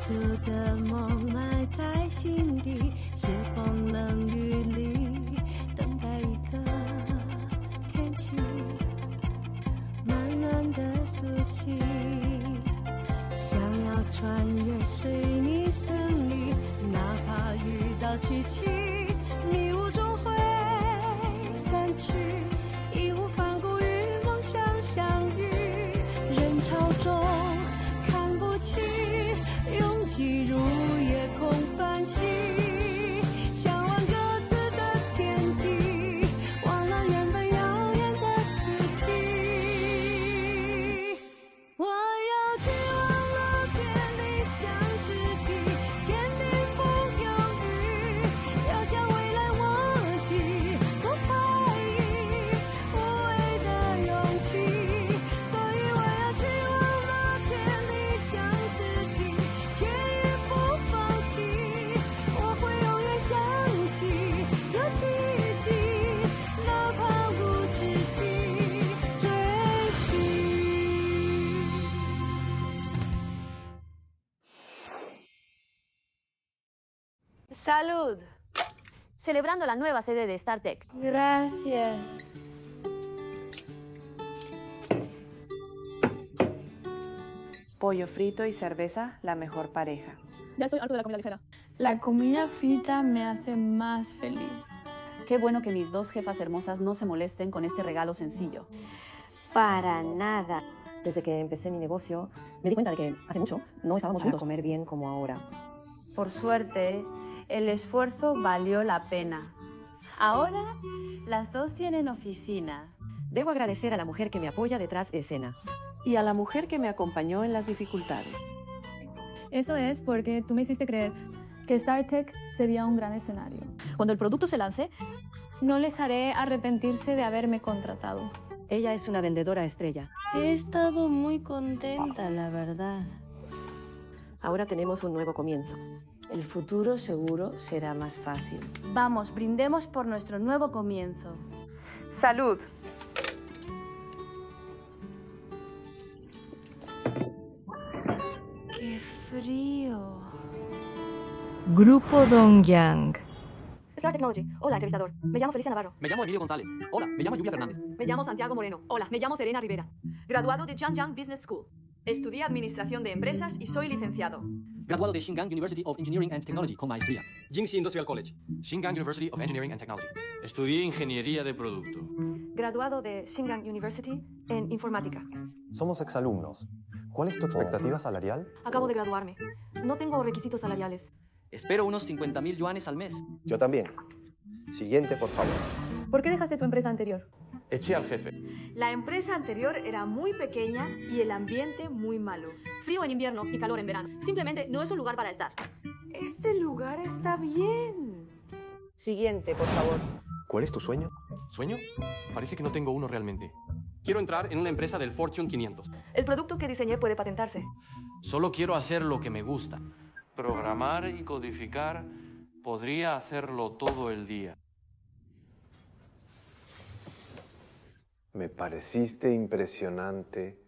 出的梦埋在心底，写风冷雨里，等待一个天气，慢慢的苏醒。想要穿越水泥森林，哪怕遇到曲奇，迷雾终会散去，义无反顾与梦想相遇。人潮中看不清，拥挤如夜空繁星，向往各自的天际，忘了原本遥远的自己。我要去忘了偏理想之地，坚定不犹豫，要将未来握紧，不怀疑无谓的勇气。所以我要去忘了偏理想之地，却也不放弃。我会永远相信有奇迹，哪怕无止境追寻。¡Salud! Celebrando la nueva sede de StarTech. Gracias. Pollo frito y cerveza, la mejor pareja. Ya estoy harto de la comida ligera. La comida frita me hace más feliz. Qué bueno que mis dos jefas hermosas no se molesten con este regalo sencillo. Para nada. Desde que empecé mi negocio, me di cuenta de que hace mucho no estábamos juntos a comer bien como ahora. Por suerte, el esfuerzo valió la pena. Ahora, las dos tienen oficina. Debo agradecer a la mujer que me apoya detrás de escena. Y a la mujer que me acompañó en las dificultades. Eso es porque tú me hiciste creer que StarTech sería un gran escenario. Cuando el producto se lance, No les haré arrepentirse de haberme contratado. Ella es una vendedora estrella. He estado muy contenta, la verdad. Ahora tenemos un nuevo comienzo. El futuro seguro será más fácil. Vamos, brindemos por nuestro nuevo comienzo. ¡Salud! ¡Qué frío! Grupo Dongyang. Star Technology. Hola, entrevistador. Me llamo Felicia Navarro. Me llamo Emilio González. Hola, me llamo Lluvia Fernández. Me llamo Santiago Moreno. Hola, me llamo Serena Rivera. Graduado de Zhangjiang Business School. Estudié Administración de Empresas y soy licenciado. Graduado de Xingang University of Engineering and Technology con maestría. Jingxi Industrial College. Xingang University of Engineering and Technology. Estudié Ingeniería de Producto. Graduado de Xingang University en Informática. Somos exalumnos. ¿Cuál es tu expectativa salarial? Acabo de graduarme. No tengo requisitos salariales. Espero unos 50.000 yuanes al mes. Yo también. Siguiente, por favor. ¿Por qué dejaste tu empresa anterior? Eché al jefe. La empresa anterior era muy pequeña y el ambiente muy malo. Frío en invierno y calor en verano. Simplemente no es un lugar para estar. Este lugar está bien. Siguiente, por favor. ¿Cuál es tu sueño? ¿Sueño? Parece que no tengo uno realmente. Quiero entrar en una empresa del Fortune 500. El producto que diseñé puede patentarse. Solo quiero hacer lo que me gusta. Programar y codificar, podría hacerlo todo el día. Me pareciste impresionante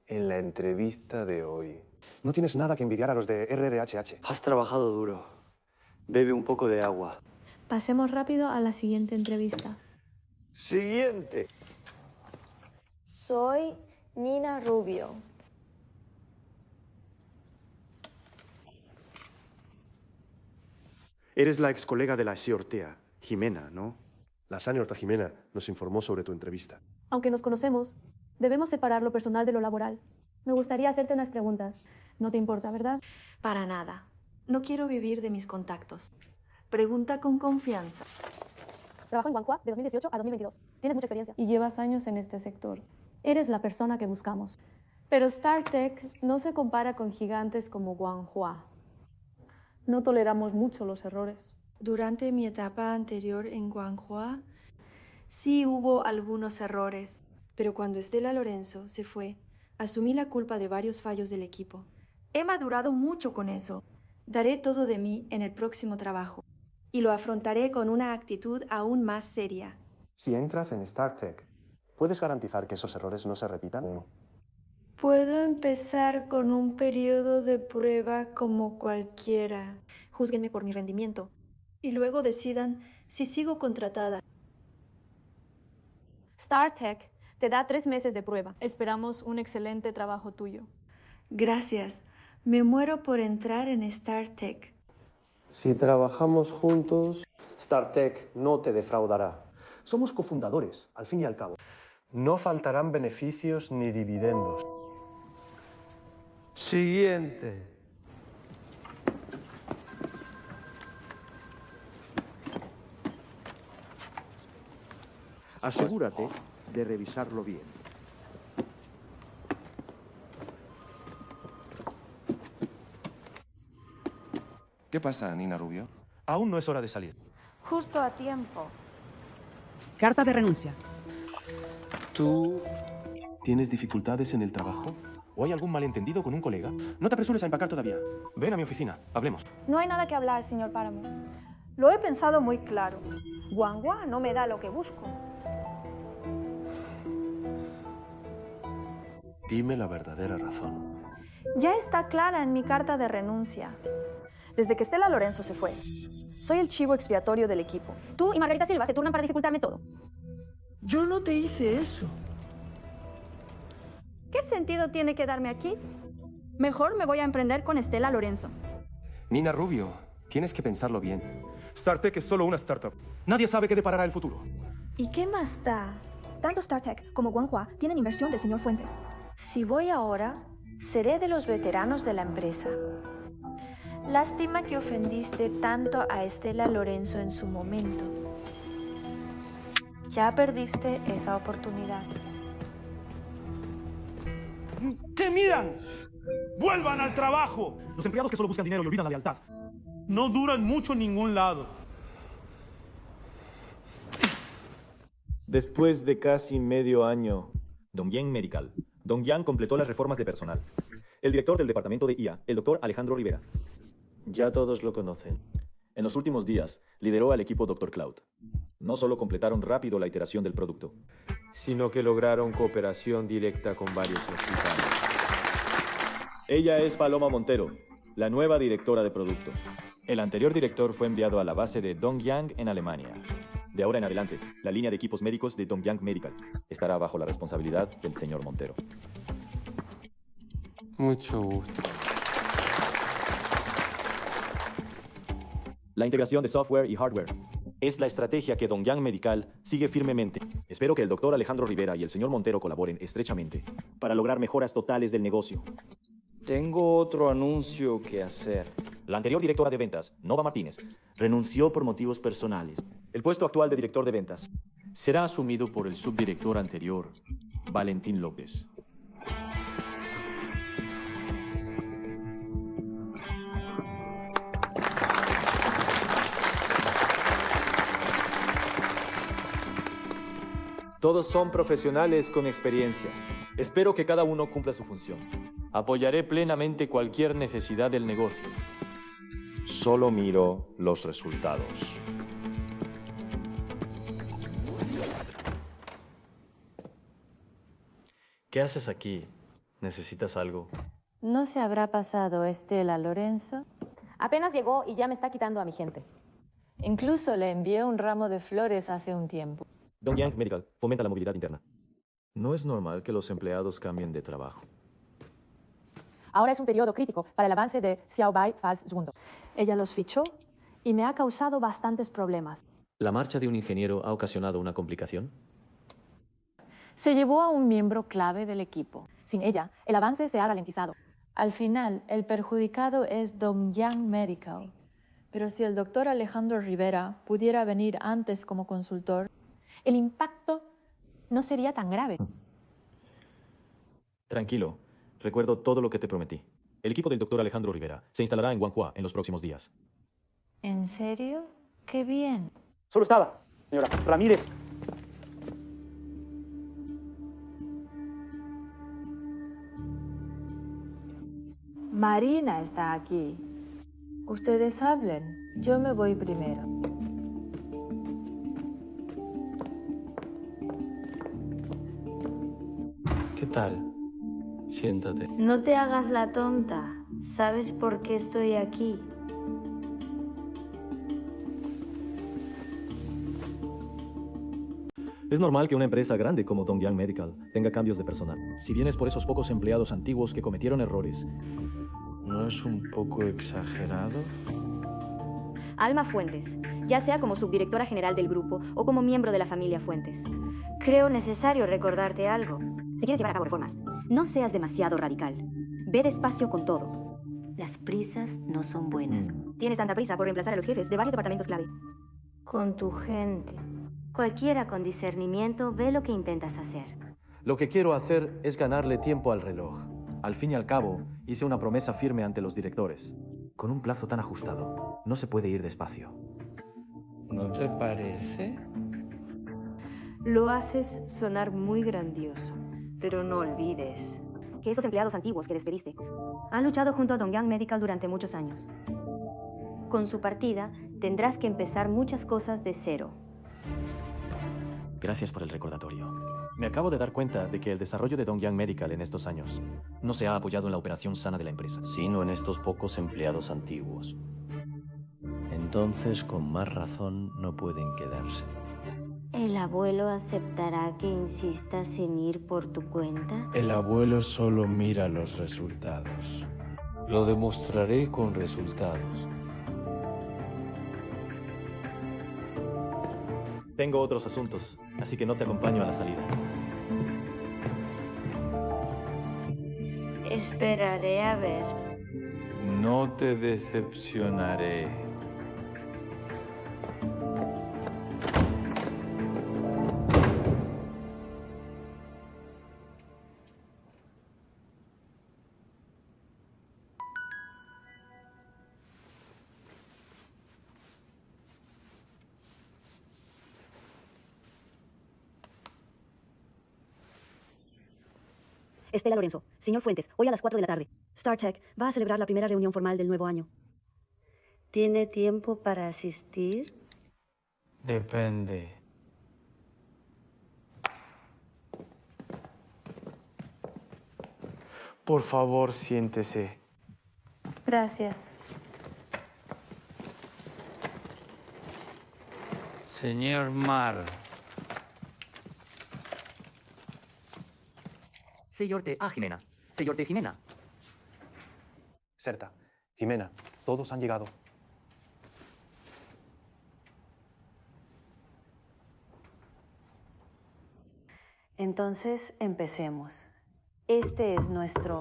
en la entrevista de hoy. No tienes nada que envidiar a los de RRHH. Has trabajado duro. Bebe un poco de agua. Pasemos rápido a la siguiente entrevista. Siguiente. Soy Nina Rubio. Eres la ex colega de la Ortea, Jimena, ¿no? La señorita Jimena nos informó sobre tu entrevista. Aunque nos conocemos, debemos separar lo personal de lo laboral. Me gustaría hacerte unas preguntas. No te importa, ¿verdad? Para nada. No quiero vivir de mis contactos. Pregunta con confianza. Trabajo en Guanghua de 2018 a 2022. Tienes mucha experiencia. Y llevas años en este sector. Eres la persona que buscamos. Pero StarTech no se compara con gigantes como Guanghua. No toleramos mucho los errores. Durante mi etapa anterior en Guanghua, sí hubo algunos errores, pero cuando Estela Lorenzo se fue, asumí la culpa de varios fallos del equipo. He madurado mucho con eso. Daré todo de mí en el próximo trabajo y lo afrontaré con una actitud aún más seria. Si entras en StarTech, ¿puedes garantizar que esos errores no se repitan? Puedo empezar con un periodo de prueba como cualquiera. Júzguenme por mi rendimiento y luego decidan si sigo contratada. StarTech te da 3 meses de prueba. Esperamos un excelente trabajo tuyo. Gracias. Me muero por entrar en StarTech. Si trabajamos juntos, StarTech no te defraudará. Somos cofundadores, al fin y al cabo. no faltarán beneficios ni dividendos. Siguiente. Asegúrate de revisarlo bien. ¿Qué pasa, Nina Rubio? Aún no es hora de salir. Justo a tiempo. Carta de renuncia. ¿Tú tienes dificultades en el trabajo? ¿O hay algún malentendido con un colega? No te apresures a empacar todavía. Ven a mi oficina, hablemos. No hay nada que hablar, señor Páramo. Lo he pensado muy claro. Guanghua no me da lo que busco. Dime la verdadera razón. Ya está clara en mi carta de renuncia. Desde que Estela Lorenzo se fue, soy el chivo expiatorio del equipo. Tú y Margarita Silva se turnan para dificultarme todo. Yo no te hice eso. ¿Qué sentido tiene quedarme aquí? Mejor me voy a emprender con Estela Lorenzo. Nina Rubio, tienes que pensarlo bien. StarTech es solo una startup. Nadie sabe qué deparará el futuro. ¿Y qué más da? Tanto StarTech como Guanghua tienen inversión del señor Fuentes. Si voy ahora, seré de los veteranos de la empresa. Lástima que ofendiste tanto a Estela Lorenzo en su momento. Ya perdiste esa oportunidad. ¿Qué miran? ¡Vuelvan al trabajo! Los empleados que solo buscan dinero y olvidan la lealtad. No duran mucho en ningún lado. Después de casi medio año, Dongyang Medical. Dongyang completó las reformas de personal. El director del departamento de IA, el doctor Alejandro Rivera. Ya todos lo conocen. En los últimos días, lideró al equipo Dr. Cloud. No solo completaron rápido la iteración del producto, sino que lograron cooperación directa con varios hospitales. Ella es Paloma Montero, la nueva directora de producto. El anterior director fue enviado a la base de Dongyang en Alemania. De ahora en adelante, la línea de equipos médicos de Dongyang Medical estará bajo la responsabilidad del señor Montero. Mucho gusto. La integración de software y hardware es la estrategia que Dongyang Medical sigue firmemente. Espero que el doctor Alejandro Rivera y el señor Montero colaboren estrechamente para lograr mejoras totales del negocio. Tengo otro anuncio que hacer. La anterior directora de ventas, Nova Martínez, renunció por motivos personales. El puesto actual de director de ventas será asumido por el subdirector anterior, Valentín López. Todos son profesionales con experiencia. Espero que cada uno cumpla su función. Apoyaré plenamente cualquier necesidad del negocio. Solo miro los resultados. ¿Qué haces aquí? ¿Necesitas algo? ¿No se habrá pasado Estela Lorenzo? Apenas llegó y ya me está quitando a mi gente. Incluso le envié un ramo de flores hace un tiempo. Dongyang Medical fomenta la movilidad interna. No es normal que los empleados cambien de trabajo. Ahora es un periodo crítico para el avance de Xiaobai Faz II. Ella los fichó y me ha causado bastantes problemas. ¿La marcha de un ingeniero ha ocasionado una complicación? Se llevó a un miembro clave del equipo. Sin ella, el avance se ha ralentizado. Al final, el perjudicado es Dongyang Medical. Pero si el doctor Alejandro Rivera pudiera venir antes como consultor, el impacto no sería tan grave. Tranquilo. Recuerdo todo lo que te prometí. El equipo del doctor Alejandro Rivera se instalará en Guanghua en los próximos días. ¿En serio? ¡Qué bien! Solo estaba, señora Ramírez. Marina está aquí. Ustedes hablen. Yo me voy primero. ¿Qué tal? Siéntate. No te hagas la tonta. ¿Sabes por qué estoy aquí? Es normal que una empresa grande como Dongyang Medical tenga cambios de personal. Si bien es por esos pocos empleados antiguos que cometieron errores. ¿No es un poco exagerado? Alma Fuentes, ya sea como subdirectora general del grupo o como miembro de la familia Fuentes. Creo necesario recordarte algo. Si quieres llevar a cabo reformas, no seas demasiado radical. Ve despacio con todo. Las prisas no son buenas. Tienes tanta prisa por reemplazar a los jefes de varios departamentos clave. Con tu gente. Cualquiera con discernimiento ve lo que intentas hacer. Lo que quiero hacer es ganarle tiempo al reloj. Al fin y al cabo, hice una promesa firme ante los directores. Con un plazo tan ajustado, no se puede ir despacio. ¿No te parece? Lo haces sonar muy grandioso, pero no olvides que esos empleados antiguos que despediste han luchado junto a Dongyang Medical durante muchos años. Con su partida, tendrás que empezar muchas cosas de cero. Gracias por el recordatorio. Me acabo de dar cuenta de que el desarrollo de Dongyang Medical en estos años no se ha apoyado en la operación sana de la empresa, sino en estos pocos empleados antiguos. Entonces, con más razón, no pueden quedarse. ¿El abuelo aceptará que insistas en ir por tu cuenta? El abuelo solo mira los resultados. Lo demostraré con resultados. Tengo otros asuntos, así que no te acompaño a la salida. Esperaré a ver. No te decepcionaré. Estela Lorenzo, señor Fuentes, hoy a las 4 de la tarde. StarTech va a celebrar la primera reunión formal del nuevo año. ¿Tiene tiempo para asistir? Depende. Por favor, siéntese. Gracias. Señor Mar. Señor Jimena. Señor Jimena. Certa, Jimena, todos han llegado. Entonces, empecemos. Este es nuestro...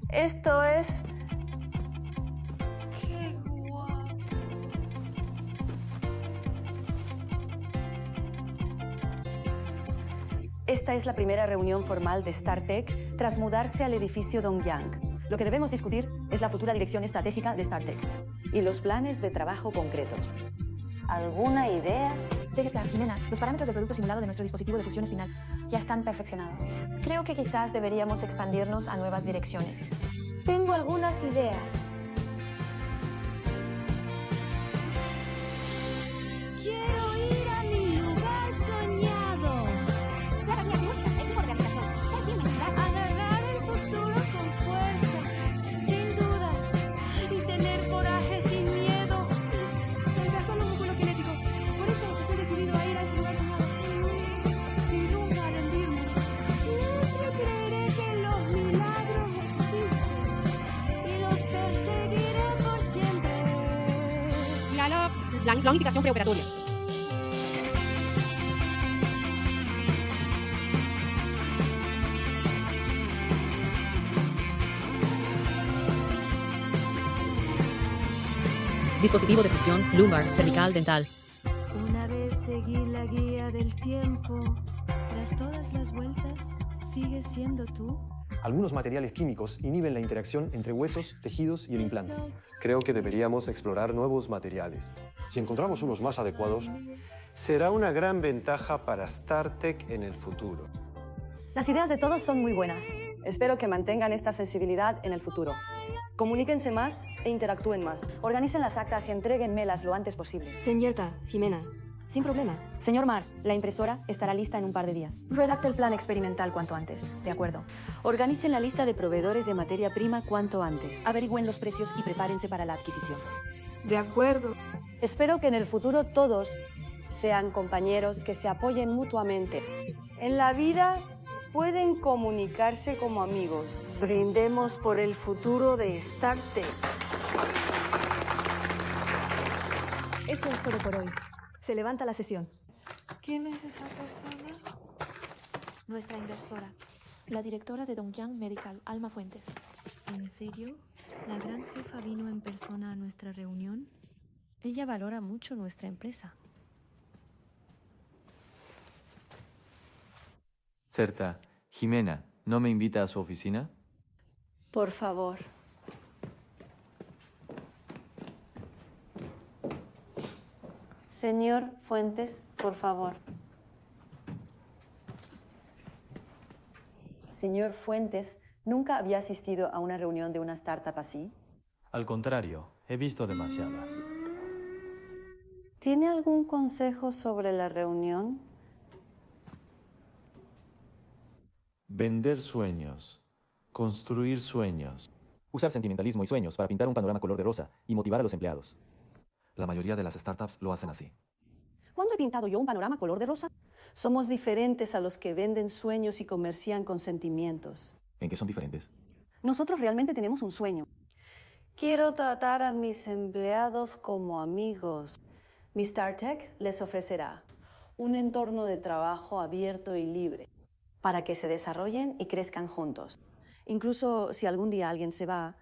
Esto es... ¡Qué guapo! Esta es la primera reunión formal de StarTech tras mudarse al edificio Dongyang. Lo que debemos discutir es la futura dirección estratégica de StarTech. Y los planes de trabajo concretos. ¿Alguna idea? Señorita Jimena, los parámetros del producto simulado de nuestro dispositivo de fusión espinal ya están perfeccionados. Creo que quizás deberíamos expandirnos a nuevas direcciones. Tengo algunas ideas. Quiero ir a mi lugar soñado. Nueva guía tecnológica, equipo de rehabilitación. Ser bien visibilidad. Agarrar el futuro con fuerza, sin dudas, y tener coraje sin miedo. El trastorno musculoesquelético. Por eso estoy decidido a ir a ese lugar soñado. Y nunca rendirme. Siempre creeré que los milagros existen y los perseguiré por siempre. La unificación preoperatoria. Dispositivo de fusión, lumbar, cervical, dental. Una vez seguí la guía del tiempo, tras todas las vueltas, ¿sigues siendo tú? Algunos materiales químicos inhiben la interacción entre huesos, tejidos y el implante. Creo que deberíamos explorar nuevos materiales. Si encontramos unos más adecuados, será una gran ventaja para StarTech en el futuro. Las ideas de todos son muy buenas. Espero que mantengan esta sensibilidad en el futuro. Comuníquense más e interactúen más. Organicen las actas y entréguenmelas lo antes posible. Señorita Jimena, Sin problema. Señor Marr, la impresora estará lista en un par de días. Redacte el plan experimental cuanto antes. De acuerdo. Organicen la lista de proveedores de materia prima cuanto antes. Averigüen los precios y prepárense para la adquisición. De acuerdo. Espero que en el futuro todos sean compañeros que se apoyen mutuamente. En la vida pueden comunicarse como amigos. Brindemos por el futuro de StarTech. Eso es todo por hoy. Se levanta la sesión. ¿Quién es esa persona? Nuestra inversora, la directora de Dongyang Medical, Alma Fuentes. ¿En serio? ¿La gran jefa vino en persona a nuestra reunión? Ella valora mucho nuestra empresa. Certa, Jimena, ¿no me invita a su oficina? Por favor. Señor Fuentes, por favor. Señor Fuentes, ¿nunca había asistido a una reunión de una startup así? Al contrario, he visto demasiadas. ¿Tiene algún consejo sobre la reunión? Vender sueños. Construir sueños. Usar sentimentalismo y sueños para pintar un panorama color de rosa y motivar a los empleados. La mayoría de las startups lo hacen así. ¿Cuándo he pintado yo un panorama color de rosa? Somos diferentes a los que venden sueños y comercian con sentimientos. ¿En qué son diferentes? Nosotros realmente tenemos un sueño. Quiero tratar a mis empleados como amigos. Mi StarTech les ofrecerá un entorno de trabajo abierto y libre para que se desarrollen y crezcan juntos. Incluso si algún día alguien se va,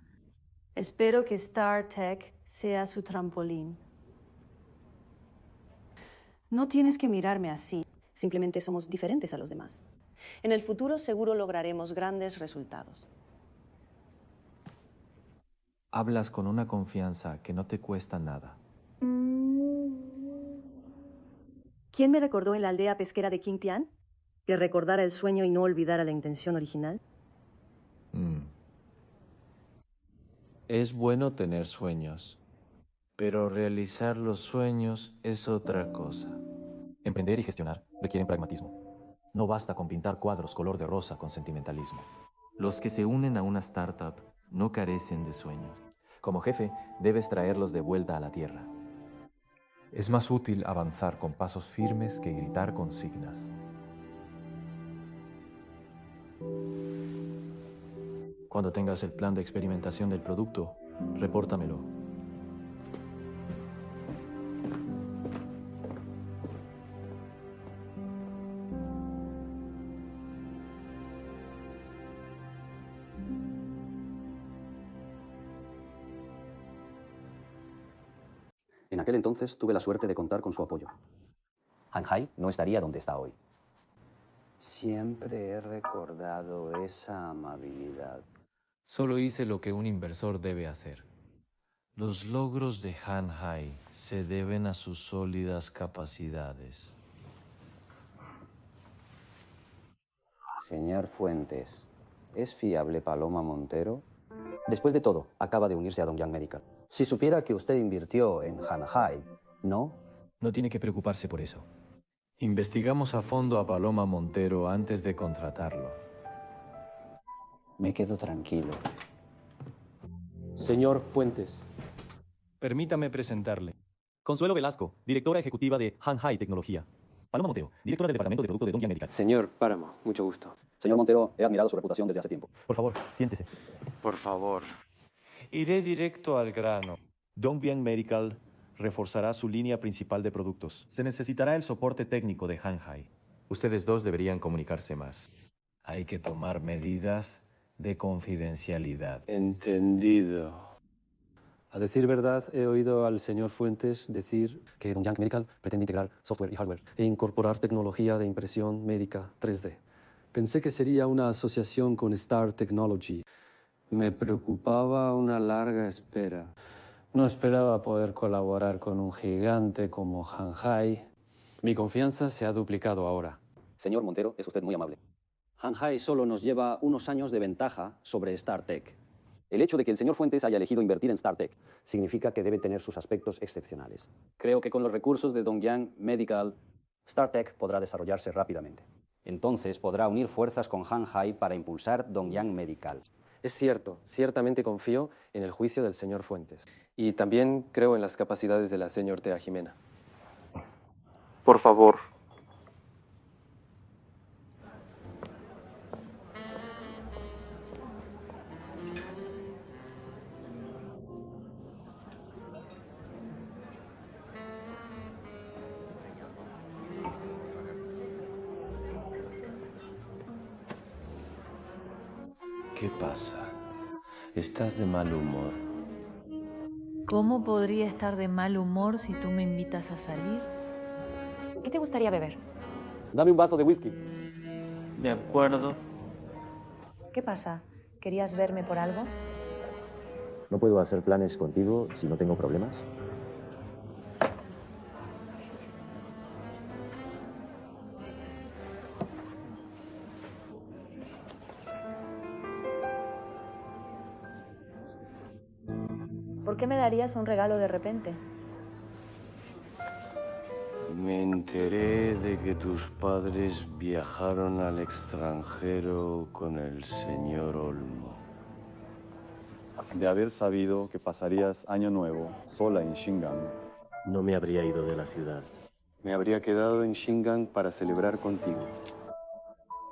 espero que StarTech sea su trampolín. no tienes que mirarme así. Simplemente somos diferentes a los demás. En el futuro seguro lograremos grandes resultados. Hablas con una confianza que no te cuesta nada. ¿Quién me recordó en la aldea pesquera de Qingtian? Que recordara el sueño y no olvidara la intención original. Es bueno tener sueños, pero realizar los sueños es otra cosa. Emprender y gestionar requieren pragmatismo. No basta con pintar cuadros color de rosa con sentimentalismo. Los que se unen a una startup no carecen de sueños. Como jefe, debes traerlos de vuelta a la tierra. Es más útil avanzar con pasos firmes que gritar consignas. Cuando tengas el plan de experimentación del producto, repórtamelo. En aquel entonces tuve la suerte de contar con su apoyo. Shanghai no estaría donde está hoy. Siempre he recordado esa amabilidad. Solo hice lo que un inversor debe hacer. Los logros de Shanghai se deben a sus sólidas capacidades. Señor Fuentes, ¿es fiable Paloma Montero? Después de todo, acaba de unirse a Dongyang Medical. Si supiera que usted invirtió en Shanghai, ¿no? No tiene que preocuparse por eso. Investigamos a fondo a Paloma Montero antes de contratarlo. Me quedo tranquilo. Señor Fuentes. Permítame presentarle. Consuelo Velasco, directora ejecutiva de Shanghai Tecnología. Paloma Montero, directora del departamento de producto de Dongyang Medical. Señor Páramo, mucho gusto. Señor Montero, he admirado su reputación desde hace tiempo. Por favor, siéntese. Por favor. Iré directo al grano. Dongyang Medical reforzará su línea principal de productos. Se necesitará el soporte técnico de Shanghai. Ustedes dos deberían comunicarse más. Hay que tomar medidas de confidencialidad. Entendido. A decir verdad, he oído al señor Fuentes decir que Dongyang Medical pretende integrar software y hardware e incorporar tecnología de impresión médica 3D. Pensé que sería una asociación con Star Technology. Me preocupaba una larga espera. No esperaba poder colaborar con un gigante como Shanghai. Mi confianza se ha duplicado ahora. Señor Montero, es usted muy amable. Shanghai solo nos lleva unos años de ventaja sobre StarTech. El hecho de que el señor Fuentes haya elegido invertir en StarTech significa que debe tener sus aspectos excepcionales. Creo que con los recursos de Dongyang Medical, StarTech podrá desarrollarse rápidamente. Entonces podrá unir fuerzas con Han-Hai para impulsar Dongyang Medical. Es cierto, ciertamente confío en el juicio del señor Fuentes. Y también creo en las capacidades de la señorita Jimena. Por favor. ¿Qué pasa? ¿Estás de mal humor? ¿Cómo podría estar de mal humor si tú me invitas a salir? ¿Qué te gustaría beber? Dame un vaso de whisky. De acuerdo. ¿Qué pasa? ¿Querías verme por algo? ¿No puedo hacer planes contigo si no tengo problemas? ¿Por qué me darías un regalo de repente? Me enteré de que tus padres viajaron al extranjero con el señor Olmo. De haber sabido que pasarías Año Nuevo sola en Shingan, No me habría ido de la ciudad. me habría quedado en Shingan para celebrar contigo.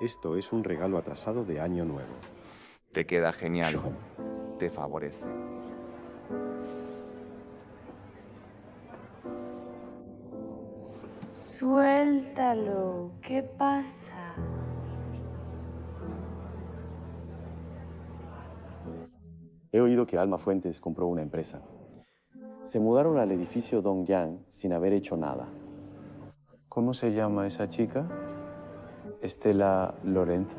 Esto es un regalo atrasado de Año Nuevo. Te queda genial. Te favorece. Suéltalo. ¿Qué pasa? He oído que Alma Fuentes compró una empresa. Se mudaron al edificio Dongyang sin haber hecho nada. ¿Cómo se llama esa chica? Estela Lorenzo.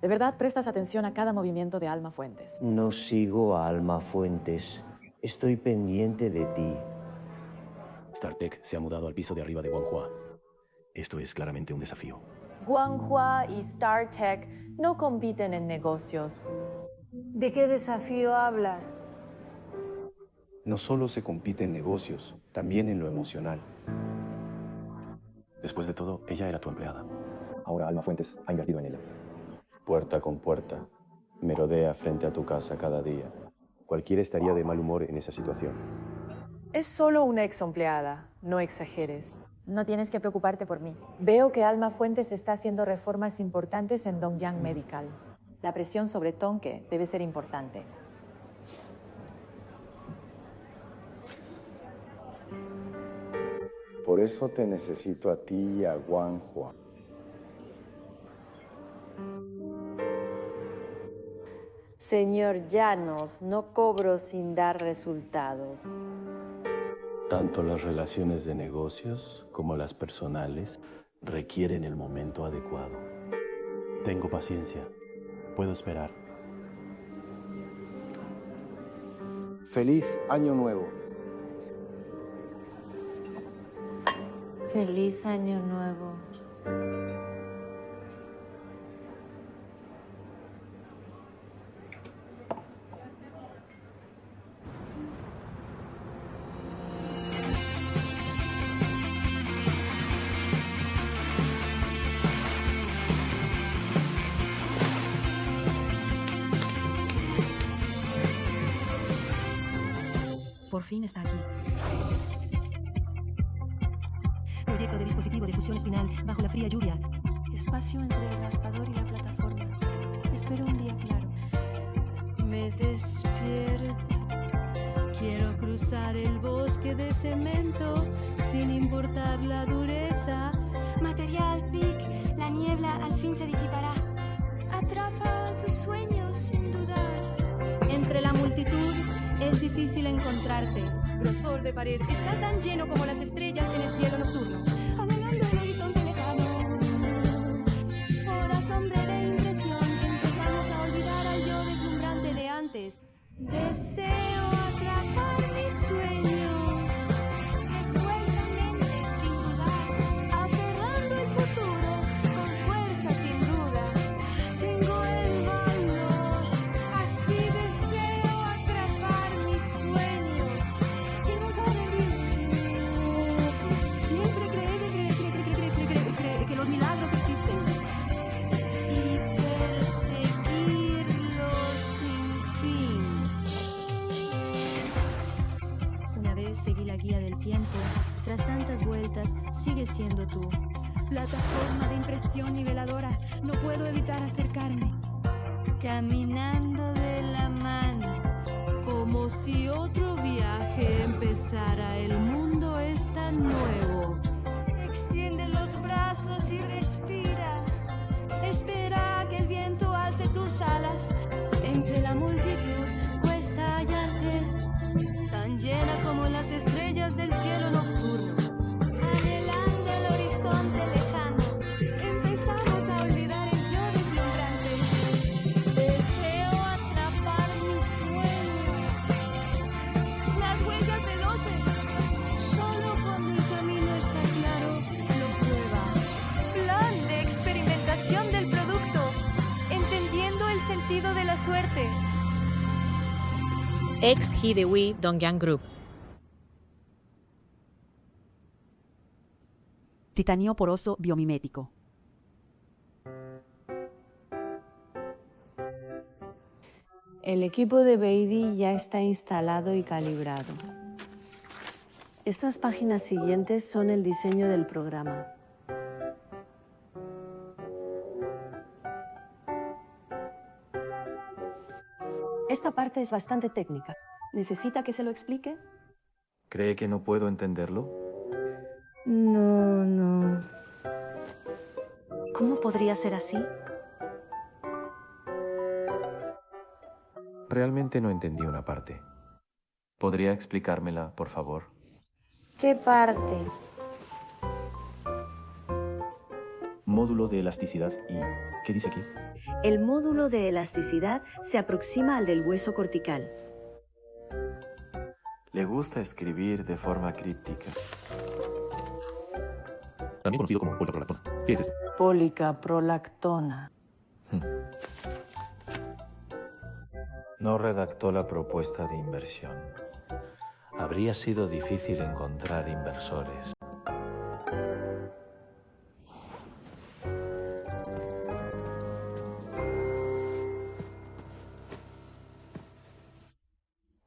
¿De verdad prestas atención a cada movimiento de Alma Fuentes? No sigo a Alma Fuentes. Estoy pendiente de ti. StarTech se ha mudado al piso de arriba de Guanghua. Esto es claramente un desafío. Guanghua y StarTech no compiten en negocios. ¿De qué desafío hablas? No solo se compite en negocios, también en lo emocional. Después de todo, ella era tu empleada. Ahora Alma Fuentes ha invertido en ella. Puerta con puerta, merodea frente a tu casa cada día. Cualquiera estaría de mal humor en esa situación. Es solo una ex empleada, no exageres. No tienes que preocuparte por mí. Veo que Alma Fuentes está haciendo reformas importantes en Dongyang Medical. La presión sobre Tonke debe ser importante. Por eso te necesito a ti y a Guanghua. Señor Llanos, no cobro sin dar resultados. Tanto las relaciones de negocios como las personales requieren el momento adecuado. Tengo paciencia. Puedo esperar. Feliz Año Nuevo. Feliz Año Nuevo. Por fin está aquí. Proyecto de dispositivo de fusión espinal bajo la fría lluvia. Espacio entre el raspador y la plataforma. Espero un día claro. Me despierto. Quiero cruzar el bosque de cemento sin importar la dureza. Material, Vic, la niebla al fin se disipará. Atrapa tus sueños sin dudar. Entre la multitud es difícil encontrarte. Grosor de pared está tan lleno como las estrellas en el cielo nocturno. Anhelando el horizonte lejano. Por asombro de impresión empezamos a olvidar al yo deslumbrante de antes. Deseo atrapar mi sueño. Resueltamente, sin dudar. Aferrando el futuro con fuerza sin duda. Tengo del tiempo, tras tantas vueltas, sigues siendo tú. Plataforma de impresión niveladora, no puedo evitar acercarme. Caminando de la mano, como si otro viaje empezara. El mundo es tan nuevo. Extiende los brazos y respira. Espera a que el viento alce tus alas. Entre la multitud cuesta hallarte, tan llena como las estrellas del cielo nocturno. Anhelando el horizonte lejano, empezamos a olvidar el yo deslumbrante. Deseo atrapar mi sueño. Las huellas veloces, solo cuando el camino está claro, lo prueba. Plan de experimentación del producto, entendiendo el sentido de la suerte. Ex Hidewi Dongyang Group. Titanio poroso biomimético. El equipo de Beidi ya está instalado y calibrado. Estas páginas siguientes son el diseño del programa. Esta parte es bastante técnica. ¿Necesita que se lo explique? ¿Cree que no puedo entenderlo? No. ¿Cómo podría ser así? Realmente no entendí una parte. ¿Podría explicármela, por favor? ¿Qué parte? Módulo de elasticidad y... ¿qué dice aquí? El módulo de elasticidad se aproxima al del hueso cortical. Le gusta escribir de forma críptica. También conocido como policaprolactona. ¿Qué es esto? Policaprolactona. No redactó la propuesta de inversión. Habría sido difícil encontrar inversores.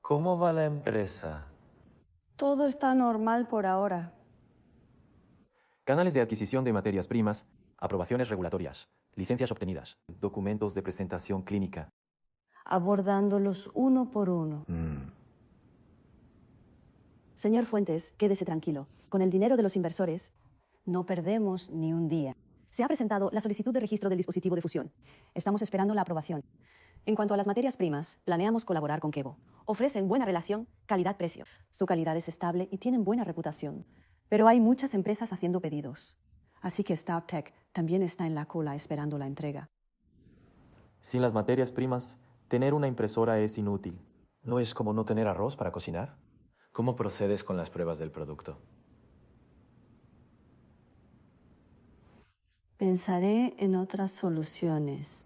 ¿Cómo va la empresa? Todo está normal por ahora. Canales de adquisición de materias primas, aprobaciones regulatorias, licencias obtenidas, documentos de presentación clínica. Abordándolos uno por uno. Señor Fuentes, quédese tranquilo. Con el dinero de los inversores, no perdemos ni un día. Se ha presentado la solicitud de registro del dispositivo de fusión. Estamos esperando la aprobación. En cuanto a las materias primas, planeamos colaborar con Kevo. Ofrecen buena relación calidad-precio. Su calidad es estable y tienen buena reputación. Pero hay muchas empresas haciendo pedidos. Así que StarTech también está en la cola esperando la entrega. Sin las materias primas, tener una impresora es inútil. ¿No es como no tener arroz para cocinar? ¿Cómo procedes con las pruebas del producto? Pensaré en otras soluciones.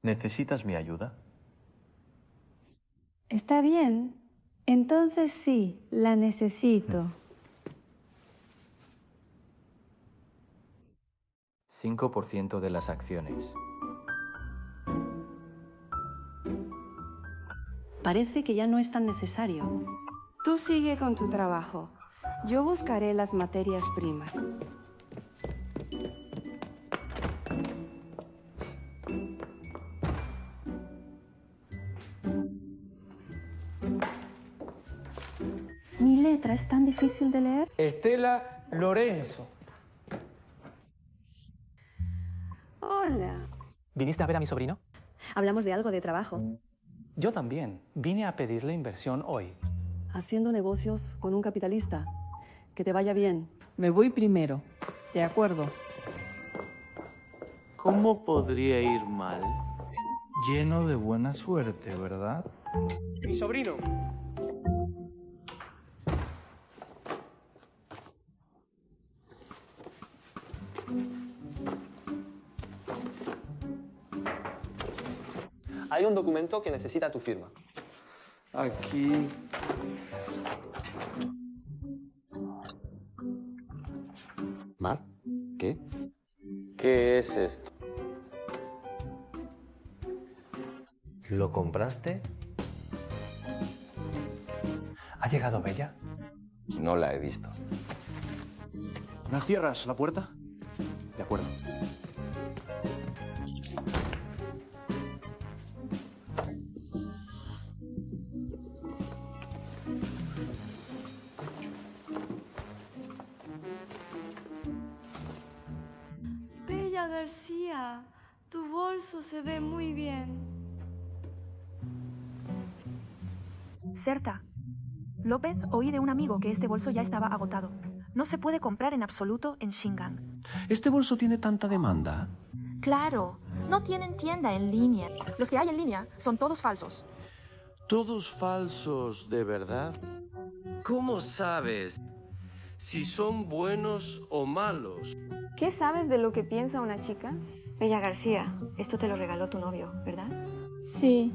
¿Necesitas mi ayuda? Está bien. Entonces sí, la necesito. 5% de las acciones. Parece que ya no es tan necesario. Tú sigue con tu trabajo. Yo buscaré las materias primas. Mi letra es tan difícil de leer. Estela Lorenzo. Hola. ¿Viniste a ver a mi sobrino? Hablamos de algo de trabajo. Yo también. Vine a pedirle inversión hoy. Haciendo negocios con un capitalista. Que te vaya bien. Me voy primero. De acuerdo. ¿Cómo podría ir mal? Lleno de buena suerte, ¿verdad? Mi sobrino. Hay un documento que necesita tu firma. Aquí. ¿Mar? ¿Qué? ¿Qué es esto? ¿Lo compraste? ¿Ha llegado Bella? No la he visto. ¿Me cierras la puerta? De acuerdo. Bella García, tu bolso se ve muy bien. Certa. López, oí de un amigo que este bolso ya estaba agotado. No se puede comprar en absoluto en Shingan. ¿Este bolso tiene tanta demanda? Claro, no tienen tienda en línea. Los que hay en línea son todos falsos. ¿Todos falsos, de verdad? ¿Cómo sabes si son buenos o malos? ¿Qué sabes de lo que piensa una chica? Bella García, esto te lo regaló tu novio, ¿verdad? Sí.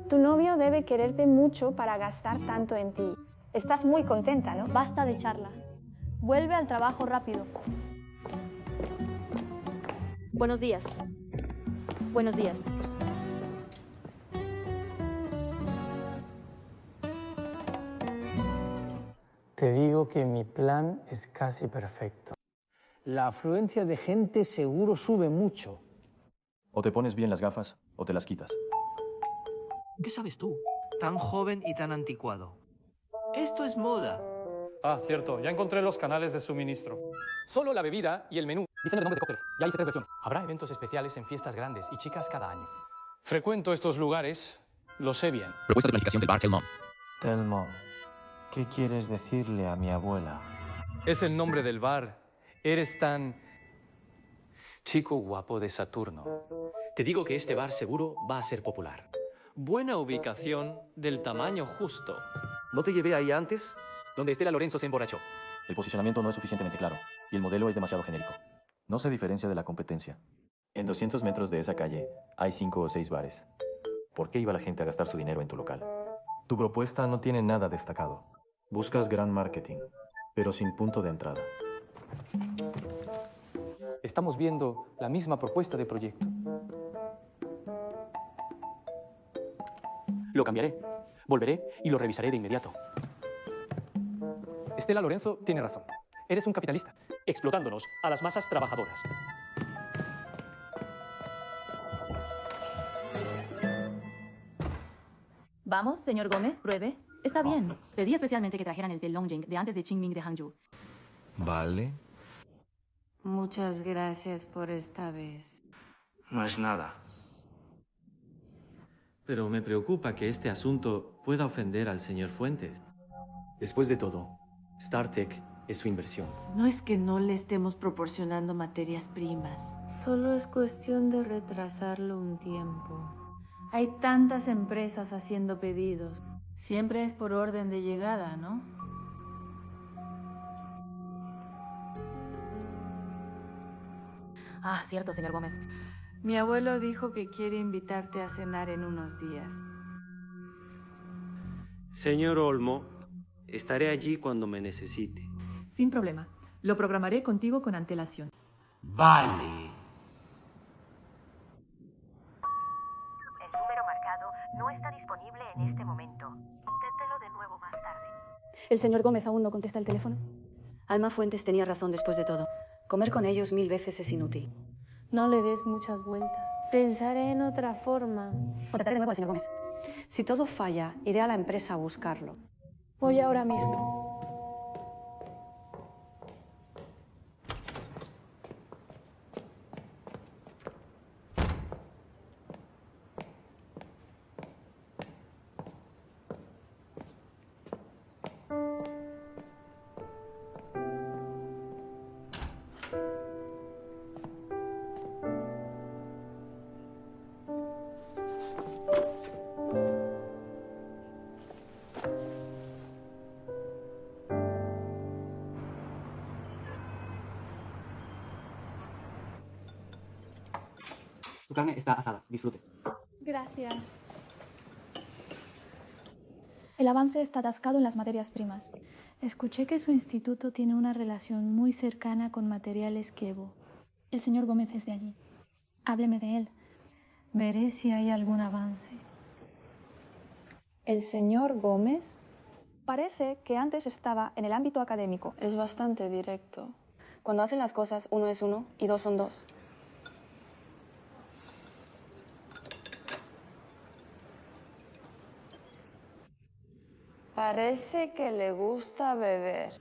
Tu novio debe quererte mucho para gastar tanto en ti. Estás muy contenta, ¿no? Basta de charla. Vuelve al trabajo rápido. Buenos días. Buenos días. Te digo que mi plan es casi perfecto. La afluencia de gente seguro sube mucho. O te pones bien las gafas o te las quitas. ¿Qué sabes tú? Tan joven y tan anticuado. Esto es moda. Ah, cierto. Ya encontré los canales de suministro. Solo la bebida y el menú. Diseño de nombres de cócteles. Ya hice 3 versiones. Habrá eventos especiales en fiestas grandes y chicas cada año. Frecuento estos lugares. Lo sé bien. Propuesta de planificación del bar Telmont. Telmont, ¿qué quieres decirle a mi abuela? Es el nombre del bar. Eres tan... chico guapo de Saturno. Te digo que este bar seguro va a ser popular. Buena ubicación, del tamaño justo. ¿No te llevé ahí antes? Donde Estela Lorenzo se emborrachó. El posicionamiento no es suficientemente claro y el modelo es demasiado genérico. No se diferencia de la competencia. En 200 metros de esa calle hay 5 o 6 bares. ¿Por qué iba la gente a gastar su dinero en tu local? Tu propuesta no tiene nada destacado. Buscas gran marketing, pero sin punto de entrada. Estamos viendo la misma propuesta de proyecto. Lo cambiaré, volveré y lo revisaré de inmediato. Estela Lorenzo tiene razón. Eres un capitalista, explotándonos a las masas trabajadoras. Vamos, señor Gómez, pruebe. Está bien. Pedí especialmente que trajeran el té Longjing de antes de Qingming de Hangzhou. Vale. Muchas gracias por esta vez. No es nada. Pero me preocupa que este asunto pueda ofender al señor Fuentes. Después de todo, StarTech es su inversión. No es que no le estemos proporcionando materias primas. Solo es cuestión de retrasarlo un tiempo. Hay tantas empresas haciendo pedidos. Siempre es por orden de llegada, ¿no? Ah, cierto, señor Gómez. Mi abuelo dijo que quiere invitarte a cenar en unos días. Señor Olmo, estaré allí cuando me necesite. Sin problema. Lo programaré contigo con antelación. Vale. El número marcado no está disponible en este momento. Inténtelo de nuevo más tarde. ¿El señor Gómez aún no contesta el teléfono? Alma Fuentes tenía razón después de todo. Comer con ellos 1000 veces es inútil. No le des muchas vueltas. Pensaré en otra forma. Contactaré de nuevo al señor Gómez. Si todo falla, iré a la empresa a buscarlo. Voy ahora mismo. Su carne está asada. Disfrute. Gracias. El avance está atascado en las materias primas. Escuché que su instituto tiene una relación muy cercana con materiales Kevo. El señor Gómez es de allí. Hábleme de él. Veré si hay algún avance. ¿El señor Gómez? Parece que antes estaba en el ámbito académico. Es bastante directo. Cuando hacen las cosas, 1 es 1 y 2 son 2. Parece que le gusta beber.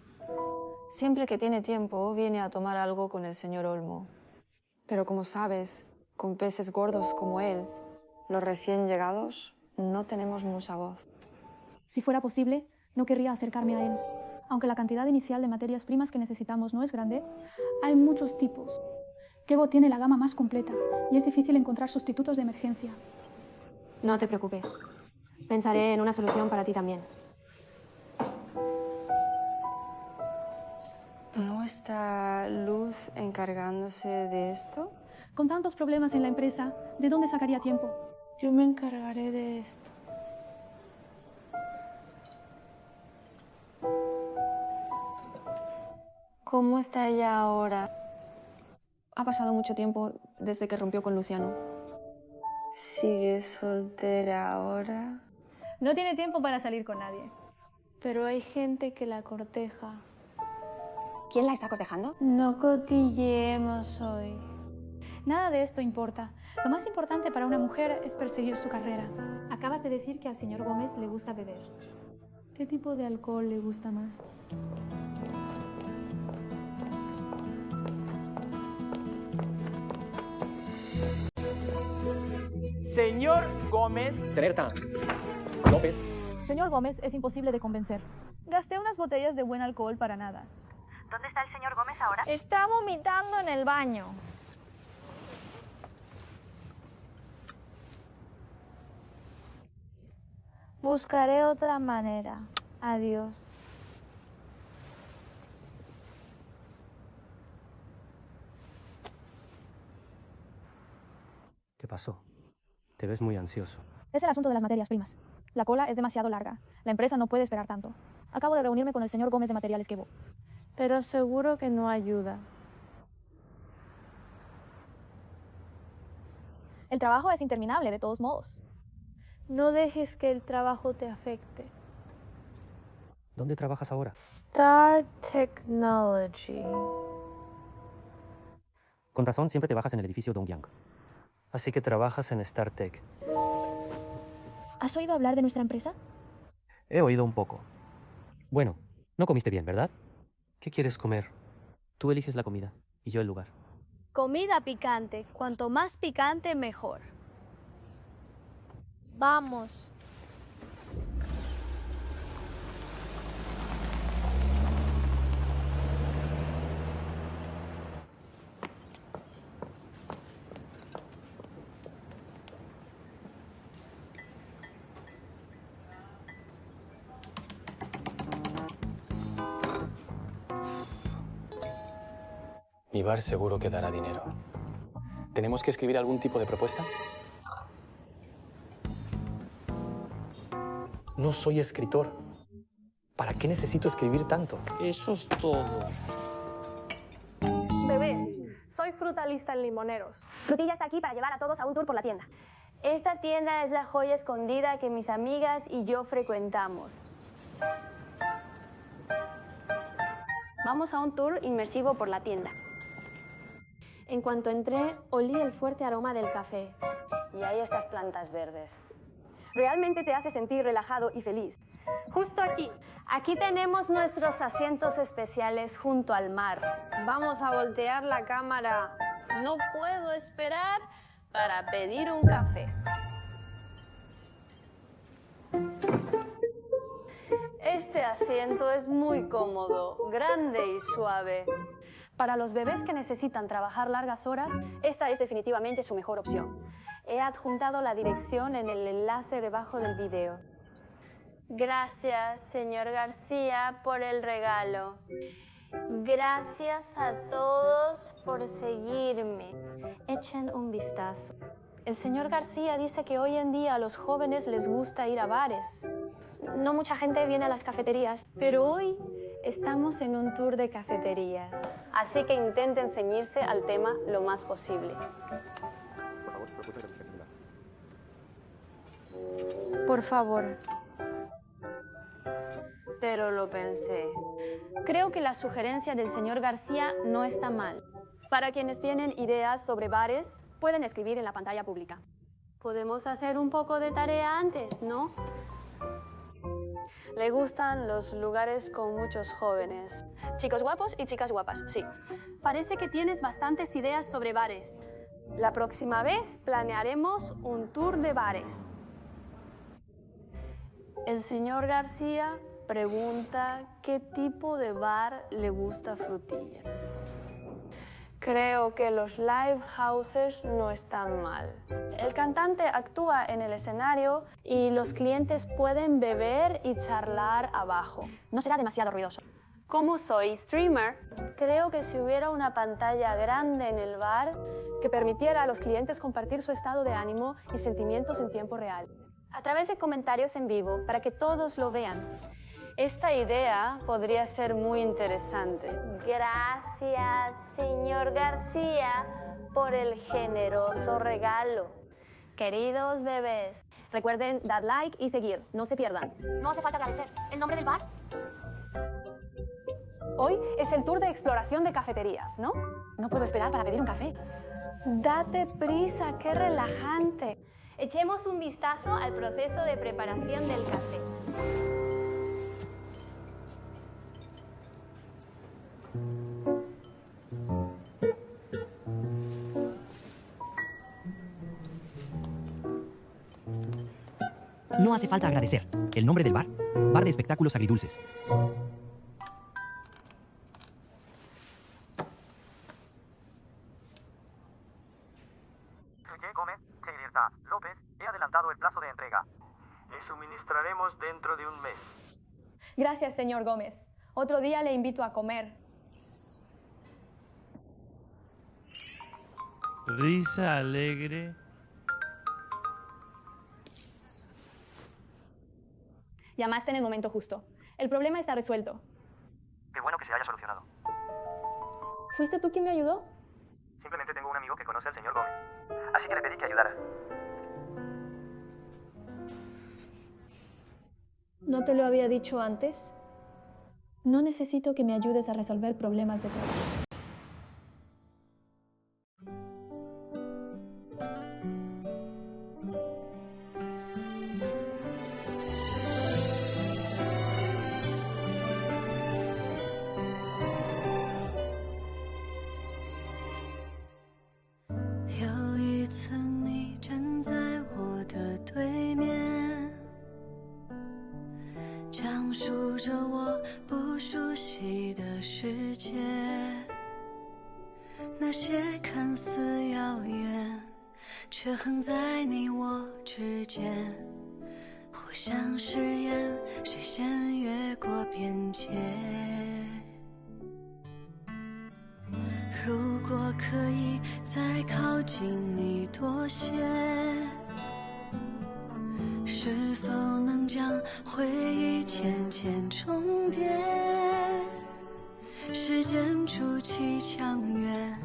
Siempre que tiene tiempo, viene a tomar algo con el señor Olmo. Pero como sabes, con peces gordos como él, los recién llegados, no tenemos mucha voz. Si fuera posible, no querría acercarme a él. Aunque la cantidad inicial de materias primas que necesitamos no es grande, hay muchos tipos. Kevo tiene la gama más completa y es difícil encontrar sustitutos de emergencia. No te preocupes. Pensaré en una solución para ti también. ¿No está Luz encargándose de esto? Con tantos problemas en la empresa, ¿de dónde sacaría tiempo? Yo me encargaré de esto. ¿Cómo está ella ahora? Ha pasado mucho tiempo desde que rompió con Luciano. ¿Sigue soltera ahora? No tiene tiempo para salir con nadie. Pero hay gente que la corteja. ¿Quién la está cortejando? No cotilleemos hoy. Nada de esto importa. Lo más importante para una mujer es perseguir su carrera. Acabas de decir que al señor Gómez le gusta beber. ¿Qué tipo de alcohol le gusta más? Señor Gómez. Señorita López. Señor Gómez es imposible de convencer. Gasté unas botellas de buen alcohol para nada. ¿Dónde está el señor Gómez ahora? Está vomitando en el baño. Buscaré otra manera. Adiós. ¿Qué pasó? Te ves muy ansioso. Es el asunto de las materias primas. La cola es demasiado larga. La empresa no puede esperar tanto. Acabo de reunirme con el señor Gómez de Materiales Kevo. Pero seguro que no ayuda. El trabajo es interminable, de todos modos. No dejes que el trabajo te afecte. ¿Dónde trabajas ahora? Star Technology. Con razón, siempre te bajas en el edificio Dongyang. Así que trabajas en StarTech. ¿Has oído hablar de nuestra empresa? He oído un poco. Bueno, no comiste bien, ¿verdad? ¿Qué quieres comer? Tú eliges la comida y yo el lugar. Comida picante. Cuanto más picante, mejor. Vamos. Mi bar seguro que dará dinero. ¿Tenemos que escribir algún tipo de propuesta? No soy escritor. ¿Para qué necesito escribir tanto? Eso es todo. Bebés, soy frutalista en Limoneros. Frutilla está aquí para llevar a todos a un tour por la tienda. Esta tienda es la joya escondida que mis amigas y yo frecuentamos. Vamos a un tour inmersivo por la tienda. En cuanto entré, olí el fuerte aroma del café. Y hay estas plantas verdes. Realmente te hace sentir relajado y feliz. Justo aquí. Aquí tenemos nuestros asientos especiales junto al mar. Vamos a voltear la cámara. No puedo esperar para pedir un café. Este asiento es muy cómodo, grande y suave. Para los bebés que necesitan trabajar largas horas, esta es definitivamente su mejor opción. He adjuntado la dirección en el enlace debajo del video. Gracias, señor García, por el regalo. Gracias a todos por seguirme. Echen un vistazo. El señor García dice que hoy en día a los jóvenes les gusta ir a bares. No mucha gente viene a las cafeterías, pero hoy estamos en un tour de cafeterías. Así que intenten ceñirse al tema lo más posible. Por favor. pero lo pensé. Creo que la sugerencia del señor García no está mal. Para quienes tienen ideas sobre bares, pueden escribir en la pantalla pública. Podemos hacer un poco de tarea antes, ¿no? Le gustan los lugares con muchos jóvenes. Chicos guapos y chicas guapas, sí. Parece que tienes bastantes ideas sobre bares. La próxima vez planearemos un tour de bares. El señor García pregunta qué tipo de bar le gusta a Frutilla. Creo que los live houses no están mal. El cantante actúa en el escenario y los clientes pueden beber y charlar abajo. No será demasiado ruidoso. Como soy streamer, creo que si hubiera una pantalla grande en el bar que permitiera a los clientes compartir su estado de ánimo y sentimientos en tiempo real, a través de comentarios en vivo para que todos lo vean. Esta idea podría ser muy interesante. Gracias, señor García, por el generoso regalo. Queridos bebés, recuerden dar like y seguir, no se pierdan. No hace falta agradecer. ¿El nombre del bar? Hoy es el tour de exploración de cafeterías, ¿no? No puedo esperar para pedir un café. Date prisa, qué relajante. Echemos un vistazo al proceso de preparación del café. No hace falta agradecer. El nombre del bar: Bar de Espectáculos Agridulces. Gómez, señorita López, he adelantado el plazo de entrega. Le suministraremos dentro de un mes. Gracias, señor Gómez. Otro día le invito a comer. Risa alegre. Llamaste en el momento justo. El problema está resuelto. Qué bueno que se haya solucionado. ¿Fuiste tú quien me ayudó? Simplemente tengo un amigo que conoce al señor Gómez. Así que le pedí que ayudara. ¿No te lo había dicho antes? No necesito que me ayudes a resolver problemas de trabajo.那些看似遥远，却横在你我之间，互相试验，谁先越过边界。如果可以再靠近你多些，是否能将回忆渐渐重叠？时间筑起墙垣，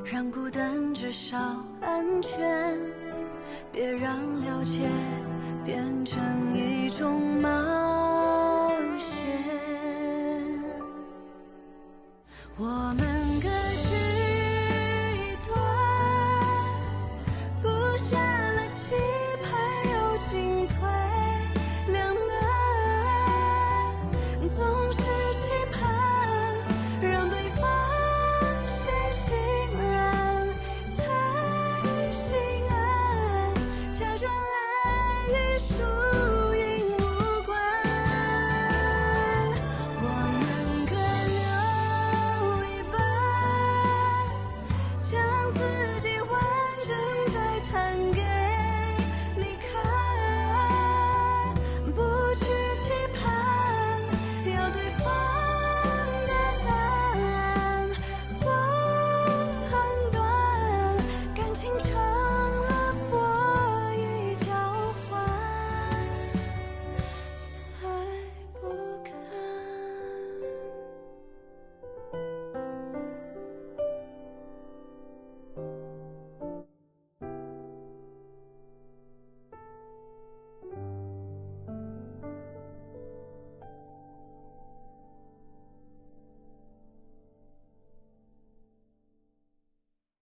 让孤单至少安全，别让了解变成一种冒险。我们